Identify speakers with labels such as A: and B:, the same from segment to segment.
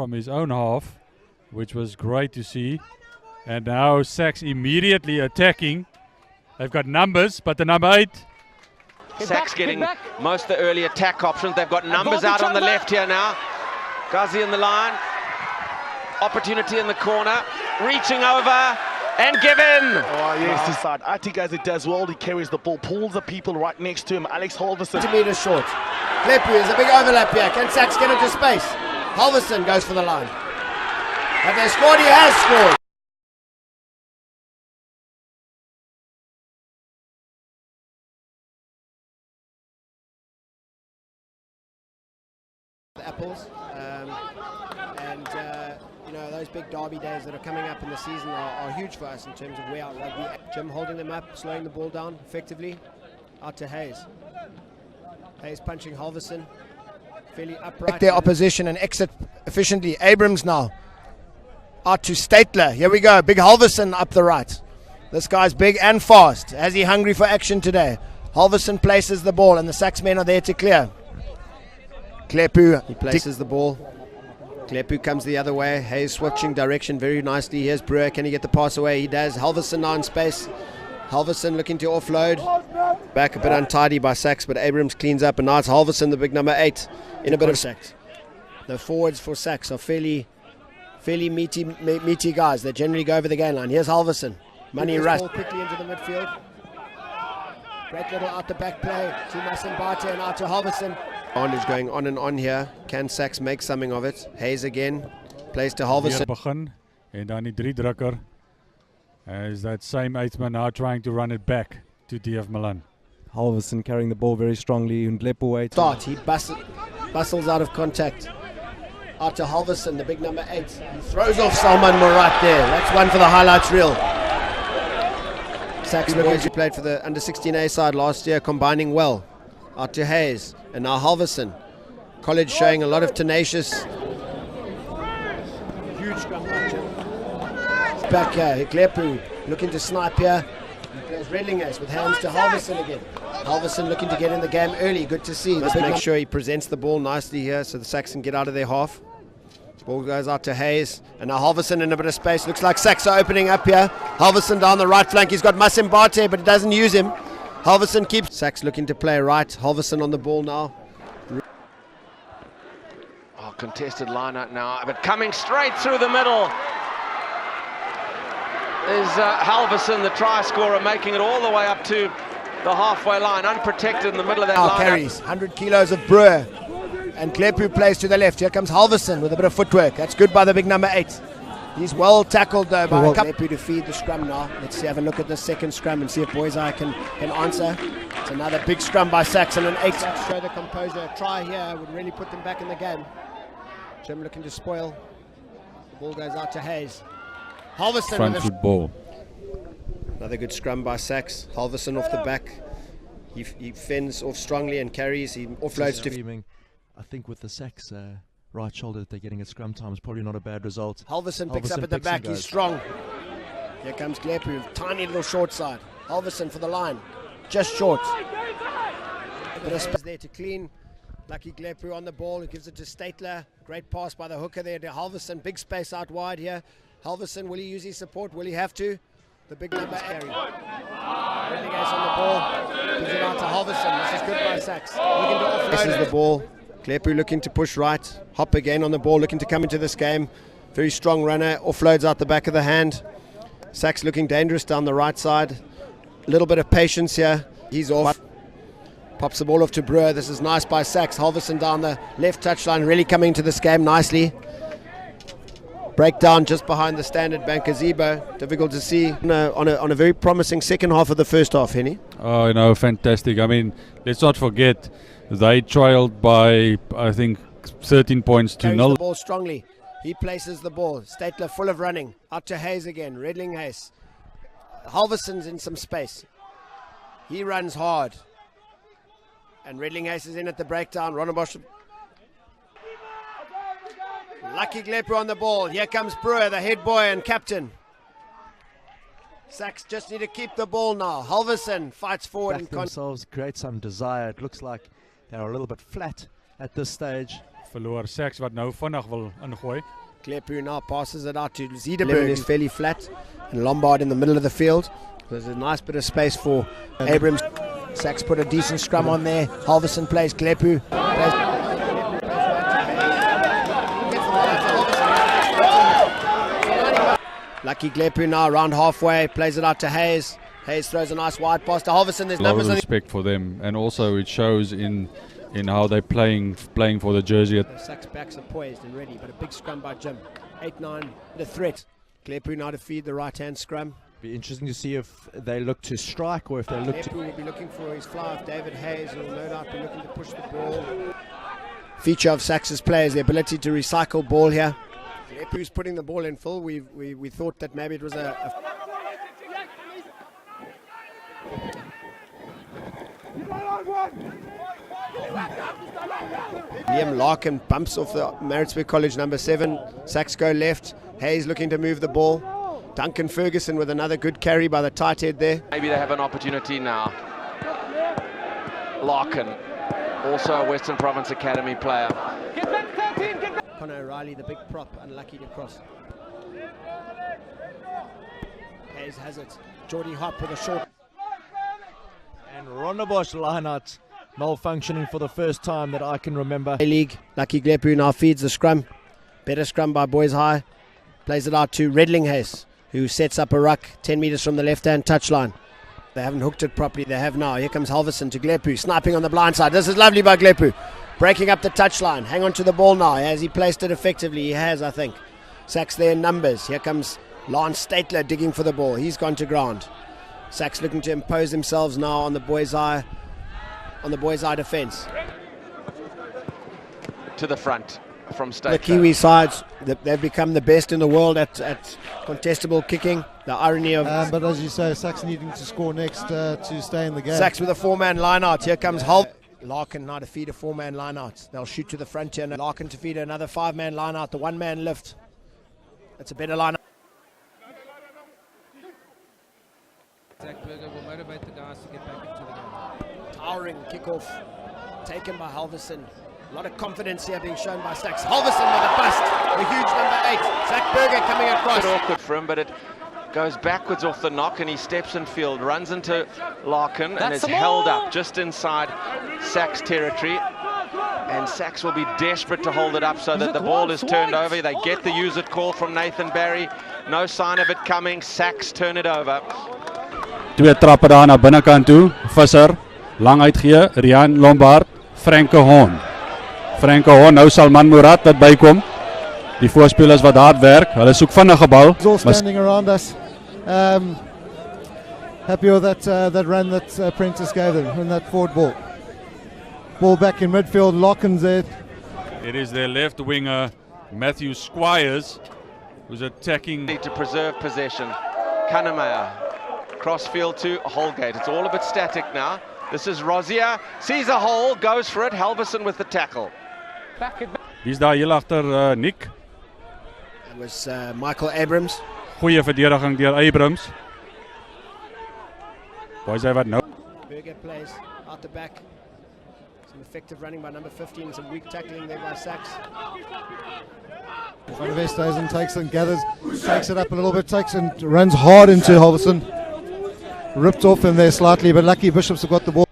A: from his own half, which was great to see. And now SACS immediately attacking. They've got numbers, but the number 8.
B: SACS getting most of the early attack options. They've got numbers out on the left here now. Ghazi in the line. Opportunity in the corner. Reaching over and given.
C: Oh, yes, this side. I think as it does well, he carries the ball, pulls the people right next to him. Alex Halvorsen.
D: 2 meters short. Klepu is a big overlap here. Can SACS get into space? Halvorsen goes for the line. Have they scored? He has scored. The apples. You know, those big derby days that are coming up in the season are huge for us in terms of where our rugby. Jim holding them up, slowing the ball down effectively. Out to Hayes. Hayes punching Halvorsen. Fairly upright. Their opposition and exit efficiently. Abrams now. Out to Statler. Here we go. Big Halvorsen up the right. This guy's big and fast. Is he hungry for action today? Halvorsen places the ball and the SACS men are there to clear. Klepu. He places the ball. Klepu comes the other way. Hayes switching direction very nicely. Here's Brewer. Can he get the pass away? He does. Halvorsen now in space. Halvorsen looking to offload. Back a bit untidy by SACS, but Abrams cleans up. And now it's Halvorsen, the big number 8, in a bit of SACS. The forwards for SACS are fairly meaty guys. They generally go over the game line. Here's Halvorsen. Money rush. Quickly into the midfield. Great little out the back play to Masimbate and out to Halvorsen. Advantage going on and on here. Can SACS make something of it? Hayes again. Plays to Halvorsen.
A: Begin en dan die 3-drukker. Is that same 8man now trying to run it back to DF Milan.
E: Halvorsen carrying the ball very strongly. Ndlepo wait.
D: Start. He bustles out of contact. Out to Halvorsen, the big number 8. He throws off Salman Murat there. That's one for the highlights reel. SACS boys who played for the under-16A side last year, combining well. Out to Hayes, and now Halvorsen. College showing a lot of tenacious. Huge scrum match. Back here, Klepu looking to snipe here. He plays Redlinghurst with hands to Halvorsen again. Halvorsen looking to get in the game early, good to see. Let's make sure he presents the ball nicely here so the SACS can get out of their half. Ball goes out to Hayes, and now Halvorsen in a bit of space. Looks like SACS are opening up here. Halvorsen down the right flank. He's got Masimbate, but he doesn't use him. Halvorsen keeps. SACS looking to play right. Halvorsen on the ball now.
B: Oh, contested line out now, but coming straight through the middle is Halvorsen, the try scorer, making it all the way up to the halfway line, unprotected in the middle of that line.
D: Carries 100 kilos of Brewer. And Klepu plays to the left. Here comes Halvorsen with a bit of footwork. That's good by the big number 8. He's well tackled though by Klepu to feed the scrum now. Let's have a look at the second scrum and see if Boys Eye can answer. It's another big scrum by SACS and an 8. Show the composure. A try here would really put them back in the game. Jim looking to spoil. The ball goes out to Hayes. Halvorsen.
A: Front foot ball.
D: Another good scrum by SACS. Halvorsen off the back. He fends off strongly and carries. He offloads to.
E: I think with the SACS right shoulder that they're getting at scrum time is probably not a bad result.
D: Halvorsen picks up at the back. He's strong. Here comes Klepu. Tiny little short side. Halvorsen for the line. Just short. But a space there to clean. Lucky Klepu on the ball. He gives it to Statler. Great pass by the hooker there to Halvorsen. Big space out wide here. Halvorsen, will he use his support? Will he have to? The big number 8. Redlinghurst on the ball. Gives it out to Halvorsen. This is good by SACS. Looking to offload. This is the ball. Klepu looking to push right. Hop again on the ball, looking to come into this game. Very strong runner. Offloads out the back of the hand. SACS looking dangerous down the right side. A little bit of patience here. He's off. Pops the ball off to Brewer. This is nice by SACS. Halvorsen down the left touchline, really coming into this game nicely. Breakdown just behind the Standard Bank gazebo. Difficult to see on a very promising second half of the first half, Henny.
A: Oh, no, fantastic. I mean, let's not forget, they trailed by, I think, 13 points to 0.
D: The ball strongly. He places the ball. Statler full of running. Out to Hayes again. Redlinghurst. Halvorsen's in some space. He runs hard. And Redlinghurst is in at the breakdown. Ronnebosch. Lucky Klepu on the ball. Here comes Brewer, the head boy and captain. SACS just need to keep the ball now. Halvorsen fights forward.
E: Back themselves, create some desire. It looks like they're a little bit flat at this stage.
A: verloor SACS wat nou vinnig wil ingooi.
D: Klepu now passes it out to Ziedeberg, who's fairly flat, and Lombard in the middle of the field. There's a nice bit of space for Abrams. SACS put a decent scrum on there. Halvorsen plays Klepu. Lucky Klepu now around halfway, plays it out to Hayes. Hayes throws a nice wide pass to Halvorsen. There's
A: A lot
D: numbers
A: of
D: on
A: respect for them, and also it shows in how they're playing for the jersey.
D: the SACS backs are poised and ready, but a big scrum by Jim. 8-9, the threat. Klepu now to feed the right-hand scrum.
E: Be interesting to see if they look to strike or if they look to.
D: Klepu will be looking for his fly of David Hayes, who will no doubt be looking to push the ball. Feature of SACS's players, the ability to recycle ball here. Klepu's putting the ball in full. We thought that maybe it was Liam Larkin bumps off the Maritzburg College number 7. SACS go left. Hayes looking to move the ball. Duncan Ferguson with another good carry by the tight head there.
B: Maybe they have an opportunity now. Larkin, also a Western Province Academy player.
D: Conor O'Reilly, the big prop, unlucky to cross. Hayes has it. Geordie Hop with a short.
E: And Rondebosch lineout malfunctioning for the first time that I can remember.
D: League. Lucky Klepu now feeds the scrum. Better scrum by Boys High. Plays it out to Redlinghase, who sets up a ruck 10 metres from the left-hand touchline. They haven't hooked it properly. They have now. Here comes Halvorsen to Klepu, sniping on the blind side. This is lovely by Klepu. Breaking up the touchline. Hang on to the ball now. Has he placed it effectively? He has, I think. SACS there in numbers. Here comes Lance Statler digging for the ball. He's gone to ground. SACS looking to impose themselves now on the Boys Eye defence.
B: To the front from Statler.
D: The Kiwi sides, they've become the best in the world at contestable kicking. The irony of
F: but as you say, SACS needing to score next to stay in the game.
D: SACS with a 4-man line-out. Here comes Hull. Larkin now to feed a 4-man line-out. They'll shoot to the front here. Larkin to feed another 5-man line-out. The 1-man lift. That's a better line-out.
G: Zach Berger will motivate the guys to get back into the game.
D: Towering kickoff taken by Halvorsen. A lot of confidence here being shown by SACS. Halvorsen with a bust. The huge number 8. Zach Berger coming across.
B: It's awkward for him, but it goes backwards off the knock and he steps in field, runs into Larkin and is held up just inside SACS territory. And SACS will be desperate to hold it up so that the ball is turned over. They get the use it call from Nathan Barry. No sign of it coming. SACS turn it over.
A: Twee trappe daar na binnekant toe. Visser, lang uitgee, Rian Lombard, Franke Hon. Franke Hon, nou Salman Murad wat bykom. Die voorspelers wat hard werk, hulle soek vinnige bal.
F: It's all standing around us. Happy with that run that Prentice gave them in that forward ball. Ball back in midfield, Larkin's there.
A: It is their left winger, Matthew Squires, who's attacking.
B: Need to preserve possession. Kannemeyer, crossfield to Holgate. It's all a bit static now. This is Rozier, sees a hole, goes for it. Halvorsen with the tackle.
A: Wie's daar heel agter Nick?
D: It was Michael Abrams.
A: Goeie verdediging deur Abrams. Boys, hy wat nou.
D: Berger plays out the back. Some effective running by number 15. Some weak tackling there by SACS.
F: Van Westhuizen takes and gathers, takes it up a little bit, takes and runs hard into Halvorsen. Ripped off him there slightly, but lucky Bishops have got the ball.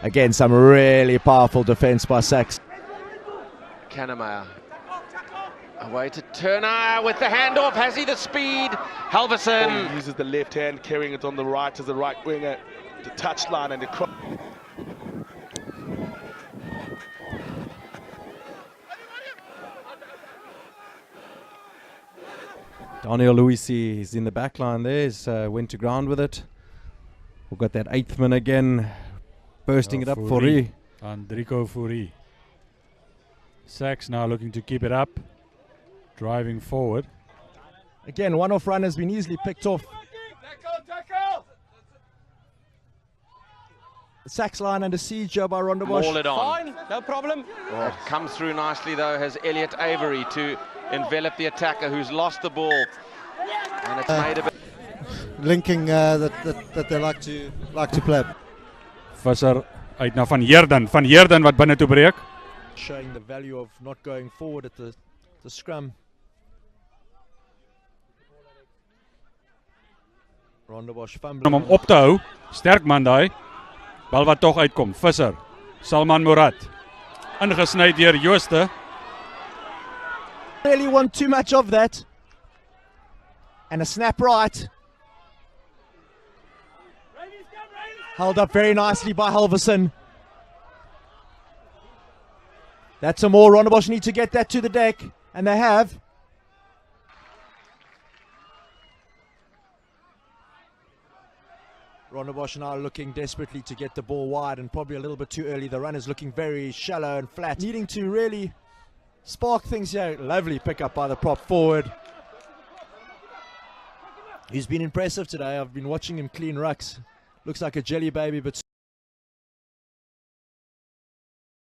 E: Again, some really powerful defence by SACS.
B: Kannemeyer. Away to Turner with the handoff. Has he the speed? Halvorsen.
C: He uses the left hand, carrying it on the right as the right winger. The touchline and the cross.
E: Daniel Luisi is in the back line there. He's went to ground with it. We've got that 8th man again, bursting it up for Fourie.
A: Andrico Fourie. SACS now looking to keep it up, driving forward.
E: Again, one-off run has been easily picked off. The SACS line under siege by Rondebosch.
B: Maul it on.
G: Fine, no problem.
B: Oh, it comes through nicely though, has Elliot Avery to envelop the attacker who's lost the ball. And it's made a bit.
F: Linking that they like to play.
A: Visser uit na Van Heerden. Van Heerden wat binne toe breek.
H: Showing the value of not going forward at the scrum. Rondebosch
A: Om hom op te hou. Sterk man daai. Bal wat tog uitkom. Visser. Salman Murad. Ingesny deur Jooste.
H: Really want too much of that. And a snap right. Held up very nicely by Halvorsen. That's a more. Rondebosch need to get that to the deck, and they have. Rondebosch now looking desperately to get the ball wide, and probably a little bit too early. The run is looking very shallow and flat, needing to really spark things here. Lovely pickup by the prop forward. He's been impressive today. I've been watching him clean rucks. Looks like a jelly baby, but